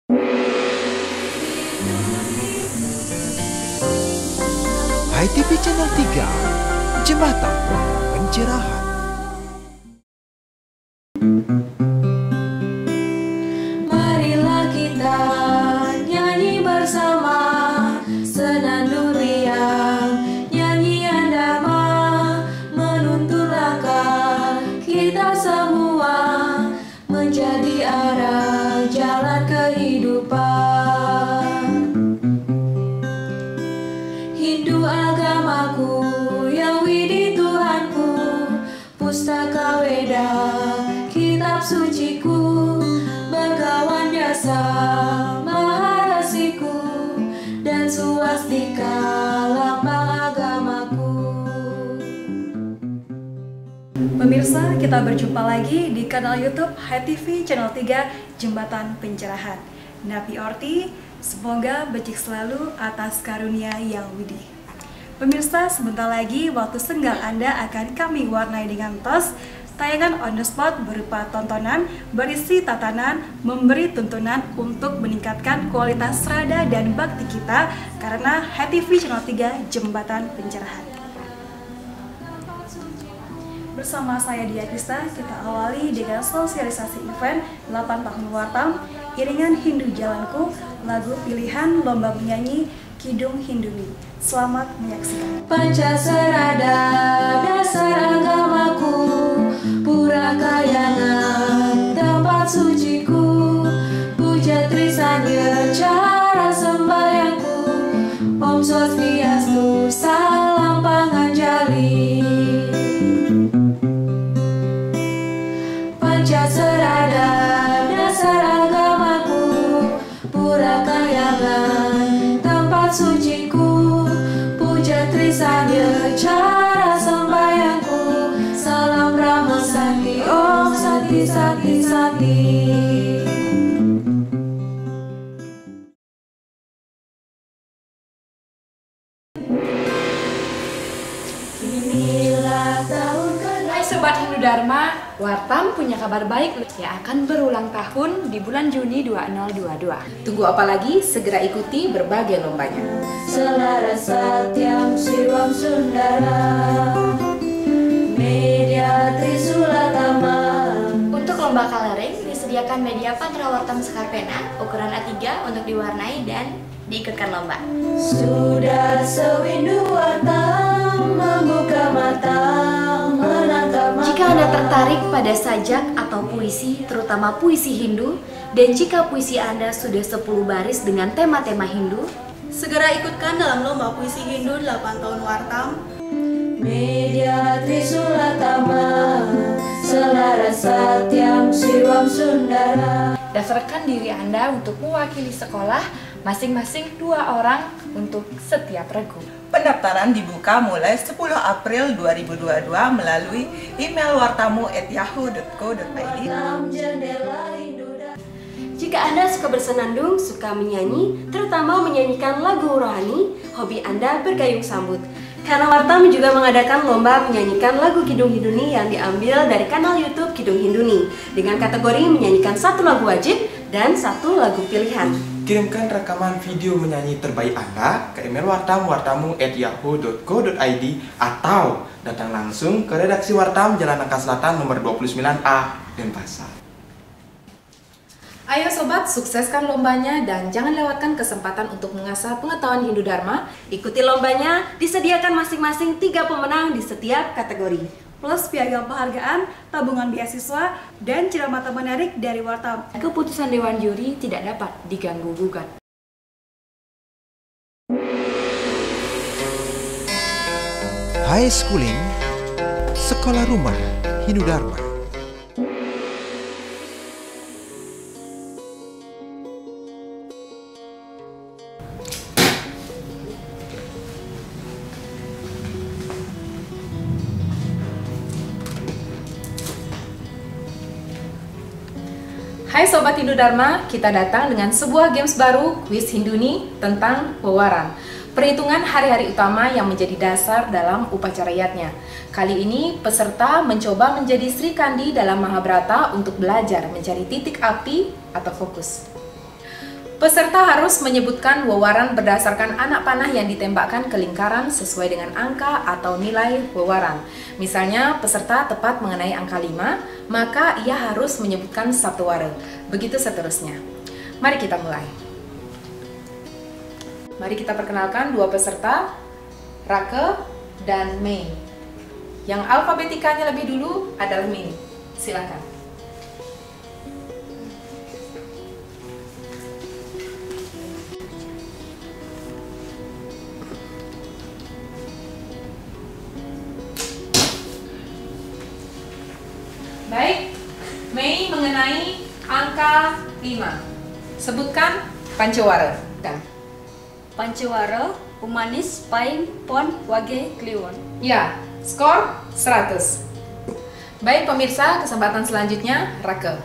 HiTV Channel 3, Jembatan Pencerahan. Marilah kita nyanyi bersama, senandung riang, nyanyian damai, menuntun langkah kita semua menjadi arah jalan kehidupan. Hindu agamaku, Yahudi Tuhanku, Pustaka Weda, kitab suciku, Bhagawan Vyasa, Maharasiku, dan swastika lambang agamaku. Pemirsa, kita berjumpa lagi di kanal YouTube HiTV Channel 3 Jembatan Pencerahan. Nabi Orti, semoga becik selalu atas karunia yang widih. Pemirsa, sebentar lagi waktu senggang Anda akan kami warnai dengan tos tayangan on the spot berupa tontonan berisi tatanan memberi tuntunan untuk meningkatkan kualitas rada dan bakti kita karena HiTV Channel 3 Jembatan Pencerahan. Bersama saya Dia Krista, kita awali dengan sosialisasi event 8 tahun Wartam, Iringan Hindu Jalanku, lagu pilihan lomba menyanyi Kidung Hinduni. Selamat menyaksikan. Pancasarada, dasar agamaku, pura kayangan, tempat suciku, puja trisanya, cara sembahyangku, Om Swastiastu, salam panganjali. Pancasarada, dasar agamaku, pura kayangan, tempat suciku, puja trisanya, cara sembahyangku, salam Rama Sakti, Om Sakti Sakti Sakti. Inilah tahun Hai Sobat Hindu Dharma, Wartam punya kabar baik yang akan berulang tahun di bulan Juni 2022. Tunggu apa lagi? Segera ikuti berbagai lombanya. Selaras Satyam Siwam Sundara, Media Trisulatama. Untuk lomba coloring disediakan media Patra Wartam Skarpena ukuran A3 untuk diwarnai dan diikutkan lomba. Sudah sewindu Wartam membuka mata, menatap mata. Jika Anda tertarik pada sajak atau puisi, terutama puisi Hindu, dan jika puisi Anda sudah 10 baris dengan tema-tema Hindu, segera ikutkan dalam lomba puisi Hindu 8 tahun Wartam. Media Trisulatama, Selaras Satyam Siwam Sundara. Daftarkan diri Anda untuk mewakili sekolah, masing-masing 2 orang untuk setiap regu. Pendaftaran dibuka mulai 10 April 2022 melalui email wartamu@yahoo.co.id. Jika Anda suka bersenandung, suka menyanyi, terutama menyanyikan lagu rohani, hobi Anda bergayung sambut. Karena Wartam juga mengadakan lomba menyanyikan lagu Kidung Hinduni yang diambil dari kanal YouTube Kidung Hinduni dengan kategori menyanyikan 1 lagu wajib dan 1 lagu pilihan. Kirimkan rekaman video menyanyi terbaik Anda ke email wartamu@yahoo.co.id atau datang langsung ke redaksi Wartam Jalan Nangka Selatan nomor 29A, Denpasar. Ayo sobat, sukseskan lombanya dan jangan lewatkan kesempatan untuk mengasah pengetahuan Hindu Dharma. Ikuti lombanya, disediakan masing-masing 3 pemenang di setiap kategori. Plus piagam penghargaan, tabungan beasiswa, dan ceramah menarik dari Wartam. Keputusan Dewan Juri tidak dapat diganggu-gugat. High Schooling, Sekolah Rumah Hindu Dharma. Hai Sobat Hindu Dharma, kita datang dengan sebuah games baru, Quiz Hinduni tentang pewaran. Perhitungan hari-hari utama yang menjadi dasar dalam upacara yatnya. Kali ini peserta mencoba menjadi Sri Kandi dalam Mahabharata untuk belajar mencari titik api atau fokus. Peserta harus menyebutkan wewaran berdasarkan anak panah yang ditembakkan ke lingkaran sesuai dengan angka atau nilai wewaran. Misalnya, peserta tepat mengenai angka 5, maka ia harus menyebutkan sabtuwara. Begitu seterusnya. Mari kita mulai. Mari kita perkenalkan dua peserta, Rake dan Mei. Yang alfabetikanya lebih dulu adalah Mei. Silakan. Baik, Mei mengenai angka 5. Sebutkan Pancawara. Pancawara, Umanis, Paing, Pon, Wage, Kliwon. Ya, skor 100. Baik pemirsa, kesempatan selanjutnya Rake.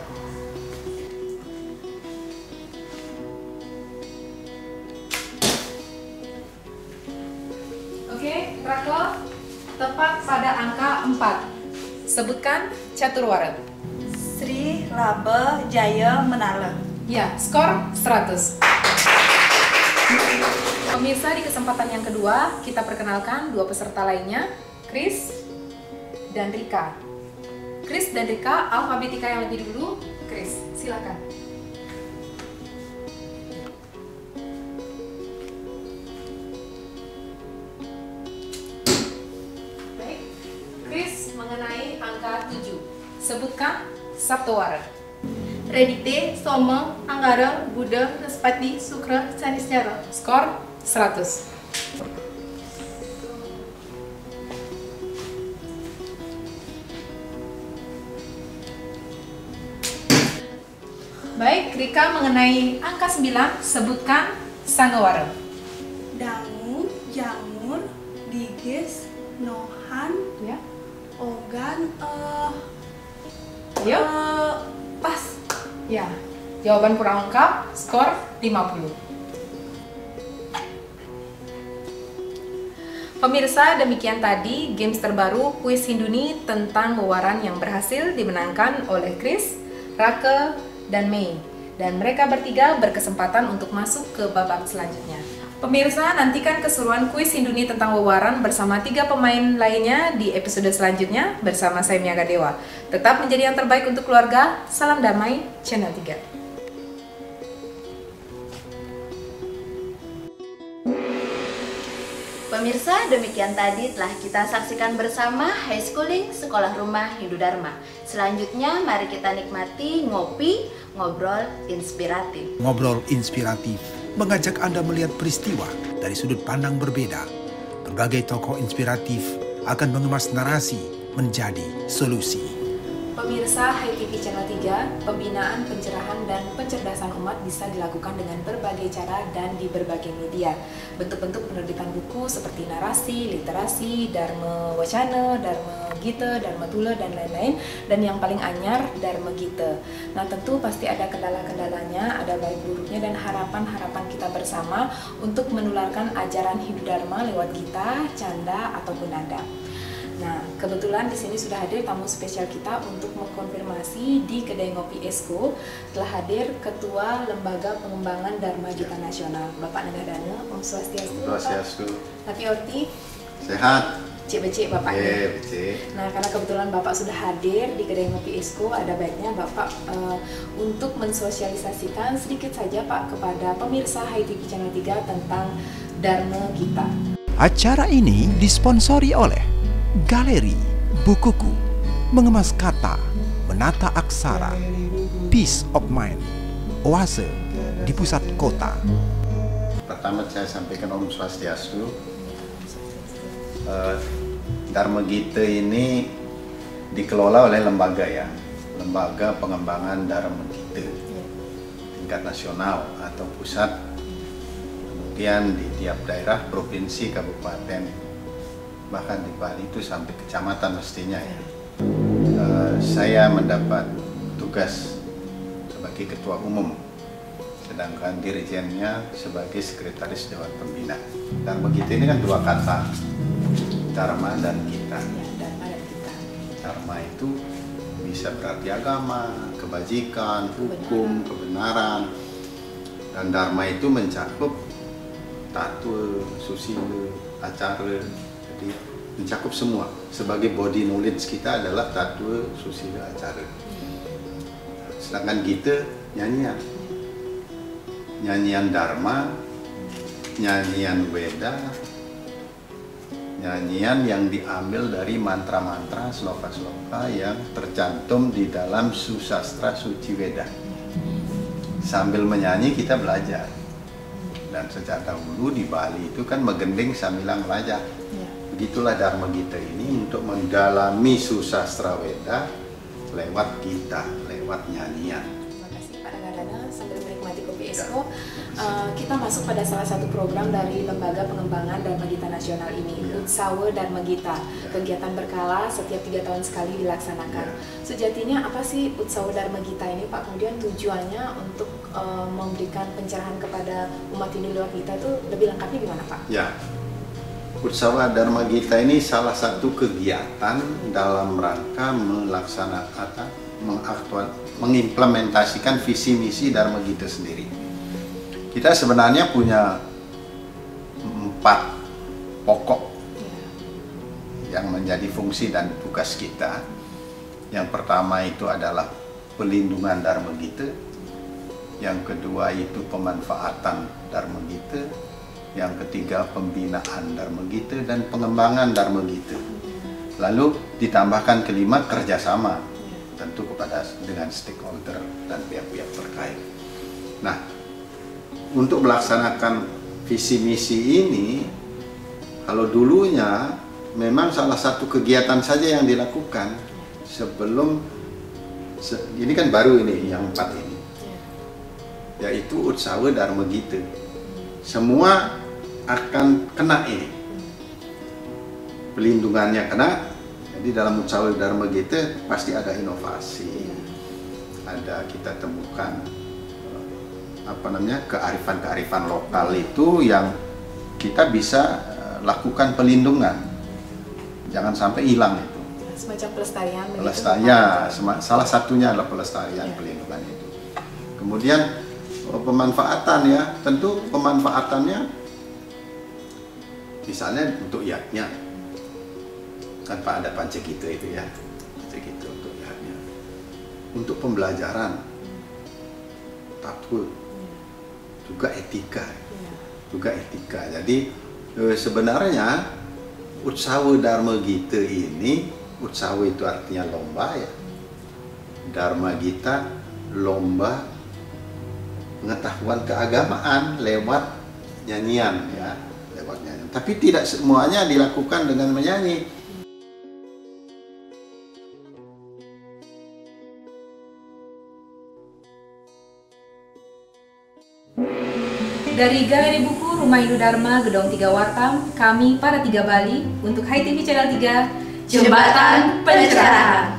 Oke, Rake tepat pada angka 4. Sebutkan caturwara. Sri, Laba, Jaya, Menala. Ya, skor 100. Pemirsa, di kesempatan yang kedua, kita perkenalkan dua peserta lainnya, Chris dan Rika. Chris dan Rika, alfabetika yang lebih dulu. Chris, silakan. Baik, Chris mengenai angka 7. Sebutkan sabtuwara. Redite, Soma, Anggara, Buddha, Respati, Sukra, Sanisjara. Skor 100. Baik, Rika mengenai angka 9, sebutkan sangawara. Dangu, Jangur, Diges, Nohan, Ya. Ogan, Ayo. pas. Ya, jawaban kurang lengkap, skor 50. Pemirsa, demikian tadi games terbaru kuis Hinduni tentang wewaran yang berhasil dimenangkan oleh Chris, Rake, dan Mei. Dan mereka bertiga berkesempatan untuk masuk ke babak selanjutnya. Pemirsa, nantikan keseruan kuis Hinduni tentang wewaran bersama 3 pemain lainnya di episode selanjutnya bersama saya Miaga Dewa. Tetap menjadi yang terbaik untuk keluarga. Salam damai, Channel 3. Pemirsa, demikian tadi telah kita saksikan bersama High Schooling Sekolah Rumah Hindu Dharma. Selanjutnya, mari kita nikmati ngopi, ngobrol inspiratif. Ngobrol inspiratif mengajak Anda melihat peristiwa dari sudut pandang berbeda. Berbagai tokoh inspiratif akan mengemas narasi menjadi solusi. Pemirsa Hai TV Channel 3, pembinaan, pencerahan, dan pencerdasan umat bisa dilakukan dengan berbagai cara dan di berbagai media. Bentuk-bentuk penerbitan buku seperti narasi, literasi, Dharma Wacana, Dharma Gita, Dharma Tula, dan lain-lain. Dan yang paling anyar, Dharma Gita. Nah, tentu pasti ada kendala-kendalanya, ada baik buruknya, dan harapan-harapan kita bersama untuk menularkan ajaran Hindu Dharma lewat gita, canda, ataupun nada. Nah, kebetulan di sini sudah hadir tamu spesial kita untuk mengkonfirmasi di Kedai Ngopi Esko. Telah hadir Ketua Lembaga Pengembangan Dharma Gita Nasional, Bapak Nagadana. Om Swastiastu. Om Swastiastu. Napi Orti. Sehat. Cik-becik Bapaknya. Becik. Nah, karena kebetulan Bapak sudah hadir di Kedai Ngopi Esko, ada baiknya Bapak untuk mensosialisasikan sedikit saja Pak kepada pemirsa Hai TV Channel 3 tentang Dharma Gita. Acara ini disponsori oleh Galeri Bukuku, Mengemas Kata, Menata Aksara, Peace of Mind, Oase di pusat kota. Pertama saya sampaikan Om Swastiastu. Dharma Gita ini dikelola oleh lembaga ya, Lembaga Pengembangan Dharma Gita tingkat nasional atau pusat. Kemudian di tiap daerah, provinsi, kabupaten, bahkan di Bali itu sampai kecamatan mestinya ya. Saya mendapat tugas sebagai ketua umum, sedangkan dirijennya sebagai sekretaris dewan pembina. Dan begitu ini kan dua kata, Dharma dan Gita. Dharma itu bisa berarti agama, kebajikan, hukum, kebenaran. Dan Dharma itu mencakup tatwa, susila, acara, jadi mencakup semua. Sebagai body knowledge kita adalah tatwa, susila, acara. Sedangkan kita nyanyian. Nyanyian Dharma, nyanyian Weda, nyanyian yang diambil dari mantra-mantra, sloka-sloka yang tercantum di dalam Susastra Suci Weda. Sambil menyanyi kita belajar. Dan sejak dahulu di Bali itu kan megending sambil belajar. Begitulah Dharma Gita ini untuk mendalami Susastra Weda lewat kita, lewat nyanyian. Terima kasih Pak Rangadana. Sambil menikmati kopi Esko, kita masuk pada salah satu program dari Lembaga Pengembangan Dharma Gita Nasional ini, Utsawa Dharma Gita. Kegiatan berkala setiap 3 tahun sekali dilaksanakan. Sejatinya apa sih Utsawa Dharma Gita ini Pak? Kemudian tujuannya untuk memberikan pencerahan kepada umat Hindu luar kita itu lebih lengkapnya gimana Pak? Ya, Utsawa Dharma Gita ini salah satu kegiatan dalam rangka melaksanakan, mengimplementasikan visi misi Dharma Gita sendiri. Kita sebenarnya punya 4 pokok yang menjadi fungsi dan tugas kita. Yang pertama itu adalah pelindungan Dharma Gita, yang kedua itu pemanfaatan Dharma Gita, yang ketiga pembinaan Dharma Gita dan pengembangan Dharma Gita. Lalu ditambahkan kelima kerjasama, tentu kepada dengan stakeholder dan pihak-pihak terkait. Nah, untuk melaksanakan visi misi ini, kalau dulunya memang salah satu kegiatan saja yang dilakukan sebelum ini kan baru ini yang 4 ini, yaitu Utsawa Dharma Gita. Semua akan kena ini, pelindungannya kena. Jadi dalam Utsawa Dharma Gita pasti ada inovasi, ada kita temukan kearifan-kearifan lokal itu yang kita bisa lakukan pelindungan, jangan sampai hilang itu. Semacam pelestarian. Pelestarian, salah satunya adalah pelestarian pelindungan itu. Kemudian pemanfaatan ya, tentu pemanfaatannya misalnya untuk yatnya, kan Pak ada Pancagita itu ya, Pancagita untuk yatnya, untuk pembelajaran, tatwa, juga etika, Jadi sebenarnya Utsawa Dharma Gita ini, Utsawa itu artinya lomba ya, Dharma Gita lomba pengetahuan keagamaan lewat nyanyian ya, lewat nyanyian. Tapi tidak semuanya dilakukan dengan menyanyi. Dari Galeri Buku Rumah Hindu Dharma Gedong 3 Wartam, kami para 3 Bali untuk Hai TV Channel 3, Jembatan Pencerahan.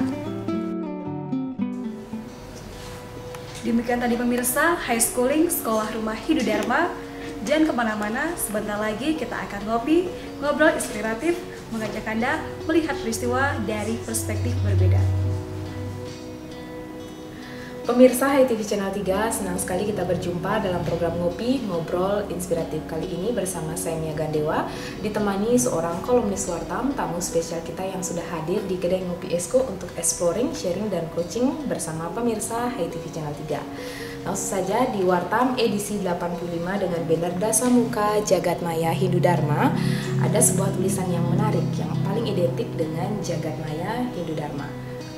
Demikian tadi pemirsa, High Schooling Sekolah Rumah Hindu Dharma. Jangan kemana-mana, sebentar lagi kita akan ngobrol inspiratif, mengajak Anda melihat peristiwa dari perspektif berbeda. Pemirsa Hai TV Channel 3, senang sekali kita berjumpa dalam program Ngopi Ngobrol Inspiratif. Kali ini bersama saya Mia Gandewa, ditemani seorang kolumnis Wartam, tamu spesial kita yang sudah hadir di kedai Ngopi Esko untuk exploring, sharing, dan coaching bersama pemirsa Hai TV Channel 3. Langsung saja di Wartam edisi 85 dengan banner Dasa Muka Jagat Maya Hindu Dharma, ada sebuah tulisan yang menarik yang paling identik dengan Jagat Maya Hindu Dharma.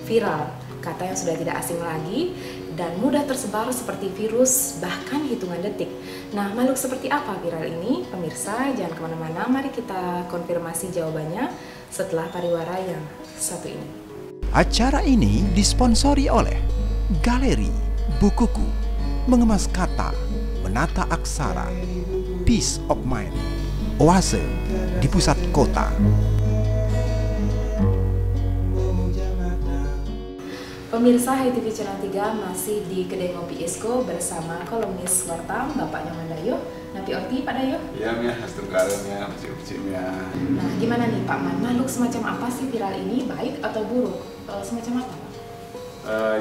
Viral, kata yang sudah tidak asing lagi dan mudah tersebar seperti virus bahkan hitungan detik. Nah, makhluk seperti apa viral ini? Pemirsa, jangan kemana-mana, mari kita konfirmasi jawabannya setelah pariwara yang satu ini. Acara ini disponsori oleh Galeri Bukuku, mengemas kata, menata aksara, Peace of Mind, Oase di pusat kota. Pemirsa Hai TV Channel 3 masih di kedai Ngopi Esko bersama kolumnis Wartam, Bapak Nyoman Dayo. Napi Orti, Pak Dayo? Iya, Mia, astungkaranya, Mia. Nah, gimana nih Pak Man, makhluk semacam apa sih viral ini, baik atau buruk? Semacam apa Pak?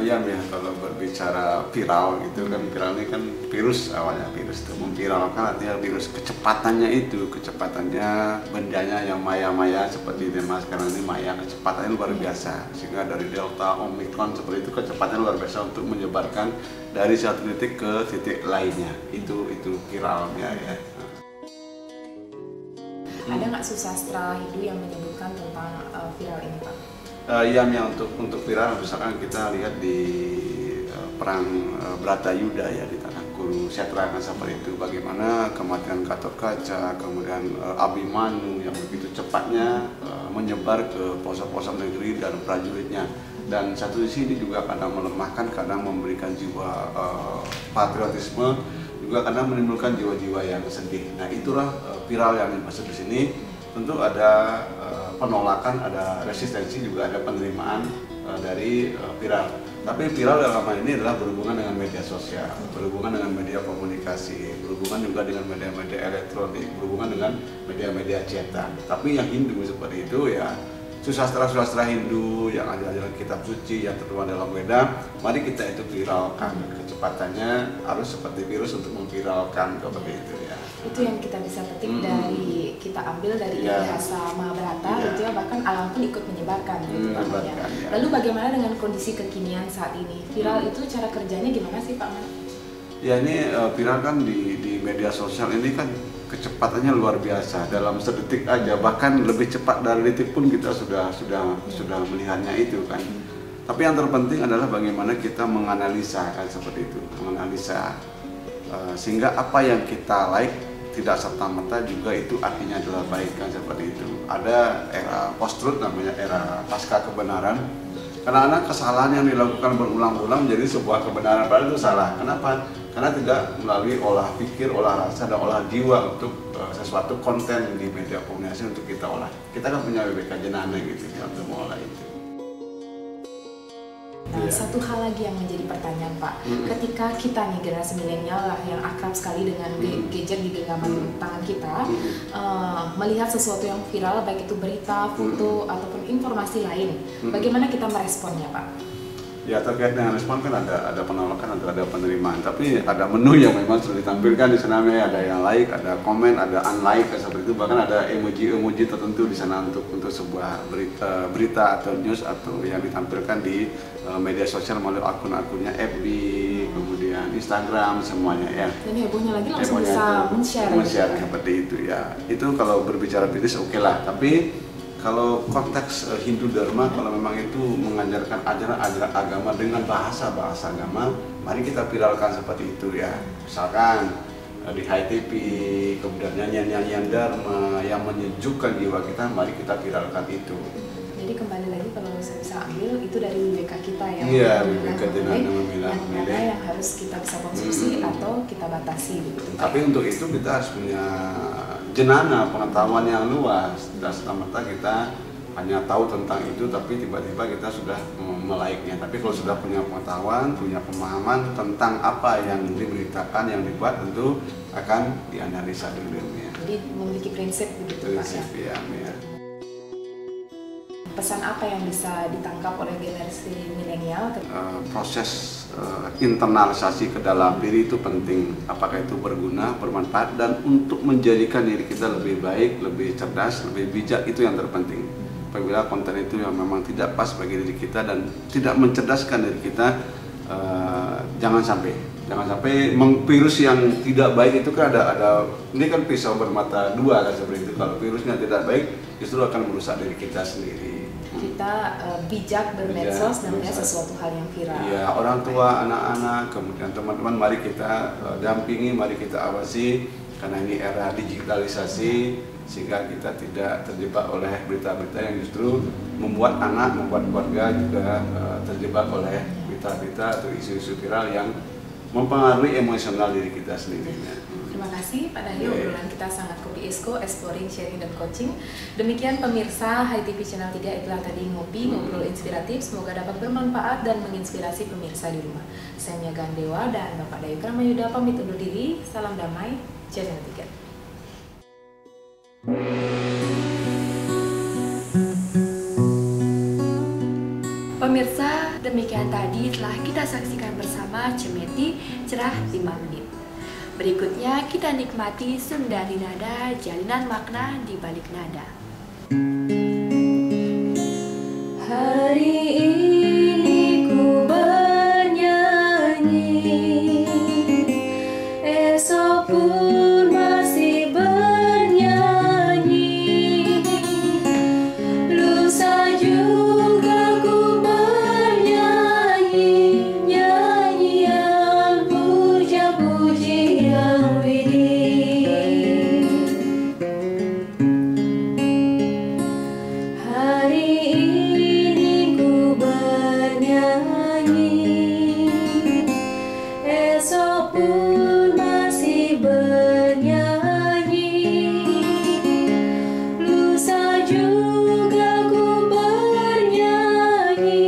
Ya, kalau berbicara viral gitu kan, viral ini kan virus, awalnya virus itu memviralkan artinya virus kecepatannya bendanya yang maya-maya seperti tema sekarang ini maya, kecepatannya luar biasa, sehingga dari delta, omikron seperti itu kecepatannya luar biasa untuk menyebarkan dari satu titik ke titik lainnya, itu viralnya ya. Ada nggak susastra Hindu yang menyebutkan tentang viral ini, Pak? Yang untuk viral, misalkan kita lihat di perang Bratayuda ya di tanah Kurukshetra kan seperti itu, bagaimana kematian Gatotkaca, kemudian Abhimanyu yang begitu cepatnya menyebar ke pelosok-pelosok negeri dan prajuritnya. Dan satu sisi ini juga kadang melemahkan, kadang memberikan jiwa patriotisme, juga kadang menimbulkan jiwa-jiwa yang sedih. Nah itulah viral yang dimaksud di sini. Tentu ada penolakan, ada resistensi, juga ada penerimaan dari viral. Tapi viral dalam hal ini adalah berhubungan dengan media sosial, berhubungan dengan media komunikasi, berhubungan juga dengan media-media elektronik, berhubungan dengan media-media cetak. Tapi yang Hindu seperti itu ya, susastra Hindu yang ajaran kitab suci yang tertuang dalam Weda, mari kita itu viralkan. Kecepatannya harus seperti virus untuk memviralkan seperti itu ya. Itu yang kita bisa petik dari, kita ambil dari bahasa Mahabharata gitu ya, bahkan alam pun ikut menyebarkan gitu Pak ya. Lalu bagaimana dengan kondisi kekinian saat ini? Viral itu cara kerjanya gimana sih Pak Man? Ya ini viral kan di media sosial ini kan kecepatannya luar biasa, dalam sedetik aja, bahkan lebih cepat dari detik pun kita sudah melihatnya itu kan. Tapi yang terpenting adalah bagaimana kita menganalisa kan seperti itu, menganalisa sehingga apa yang kita like tidak serta-merta juga itu artinya adalah baik kan seperti itu. Ada era post-truth namanya, era pasca kebenaran. Karena kesalahan yang dilakukan berulang-ulang menjadi sebuah kebenaran, padahal itu salah. Kenapa? Karena tidak melalui olah pikir, olah rasa, dan olah jiwa untuk sesuatu konten di media komunikasi untuk kita olah. Kita kan punya BBK Jenana gitu ya, untuk mengolah itu. Nah, satu hal lagi yang menjadi pertanyaan Pak, ketika kita nih generasi milenial lah yang akrab sekali dengan gadget di genggaman tangan kita, melihat sesuatu yang viral, baik itu berita, foto, ataupun informasi lain, bagaimana kita meresponnya Pak? Ya terkait dengan respon kan ada penolakan, ada penerimaan, tapi ada menu yang memang sudah ditampilkan di sana, ada yang like, ada komen, ada unlike seperti itu, bahkan ada emoji tertentu di sana untuk sebuah berita atau news atau yang ditampilkan di media sosial melalui akun-akunnya FB, kemudian Instagram semuanya ya. Dan hebohnya lagi langsung bisa men-share seperti itu ya. Itu kalau berbicara bisnis oke lah, tapi kalau konteks Hindu Dharma, kalau memang itu mengajarkan ajaran-ajaran agama dengan bahasa-bahasa agama, mari kita viralkan seperti itu ya. Misalkan di High TV, kemudian nyanyian-nyanyian Dharma yang menyejukkan jiwa kita, mari kita viralkan itu. Jadi kembali lagi kalau saya bisa ambil itu dari BBK kita ya. Iya, BBK Jenana Memilih. Yang mana yang harus kita bisa konsumsi atau kita batasi begitu. Tapi untuk itu kita harus punya jenana, pengetahuan yang luas. Tidak serta-merta kita hanya tahu tentang itu, tapi tiba-tiba kita sudah melaiknya. Tapi kalau sudah punya pengetahuan, punya pemahaman tentang apa yang diberitakan, yang dibuat, tentu akan dianalisa dulu ya. Jadi memiliki prinsip begitu Pak ya. Pesan apa yang bisa ditangkap oleh generasi milenial? Proses internalisasi ke dalam diri itu penting. Apakah itu berguna, bermanfaat, dan untuk menjadikan diri kita lebih baik, lebih cerdas, lebih bijak, itu yang terpenting. Apabila konten itu yang memang tidak pas bagi diri kita dan tidak mencerdaskan diri kita, jangan sampai virus yang tidak baik itu kan ada ini kan pisau bermata dua kan seperti itu. Kalau virusnya tidak baik, justru akan merusak diri kita sendiri. Kita bijak bermedsos dan melihat sesuatu hal yang viral. Iya, orang tua, anak-anak, kemudian teman-teman, mari kita dampingi, mari kita awasi, karena ini era digitalisasi, sehingga kita tidak terjebak oleh berita-berita yang justru membuat anak, membuat keluarga juga terjebak oleh berita-berita atau isu-isu viral yang mempengaruhi emosional diri kita sendiri. Terima kasih Pak Dahyo, obrolan kita sangat kopi esko, exploring, sharing, dan coaching. Demikian pemirsa High TV Channel 3, itulah tadi ngobrol inspiratif, semoga dapat bermanfaat dan menginspirasi pemirsa di rumah. Saya Mia Gandewa dan Bapak Dahyo Kramayuda pamit undur diri, salam damai, Channel 3. Pemirsa, Demikian tadi telah kita saksikan bersama Cemeti Cerah 5 Menit. Berikutnya kita nikmati Sundari Nada, jalinan makna di balik nada. Hari ini ku bernyanyi, esok pun masih bernyanyi, lusa juga ku bernyanyi, nyanyian puja-pujian Widih. Hari ini ku bernyanyi, esok pun masih bernyanyi, lusa juga ku bernyanyi,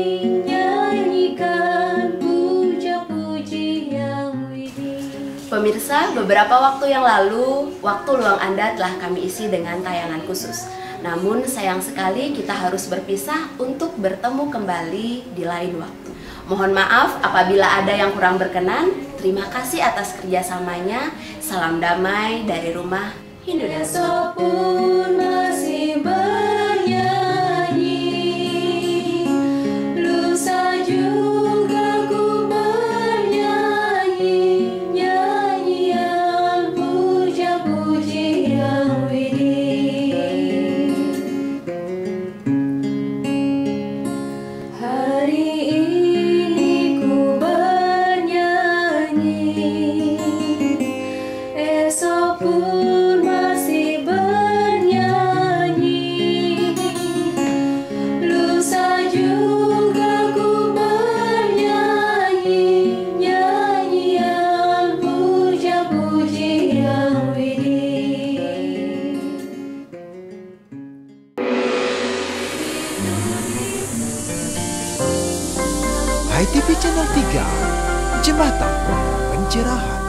nyanyikan puja-pujian Widih. Pemirsa, beberapa waktu yang lalu, waktu luang Anda telah kami isi dengan tayangan khusus. Namun sayang sekali kita harus berpisah untuk bertemu kembali di lain waktu. Mohon maaf apabila ada yang kurang berkenan. Terima kasih atas kerjasamanya. Salam damai dari Rumah Hindu Dharma. Esok pun masih bernyanyi, lusa juga ku bernyanyi, nyanyian puja-pujian Widih. Hari ini ku bernyanyi, esok pun masih bernyanyi, lusa juga ku bernyanyi, nyanyian puja-pujian Widih. HTV Channel 3, Jembatan Pencerahan.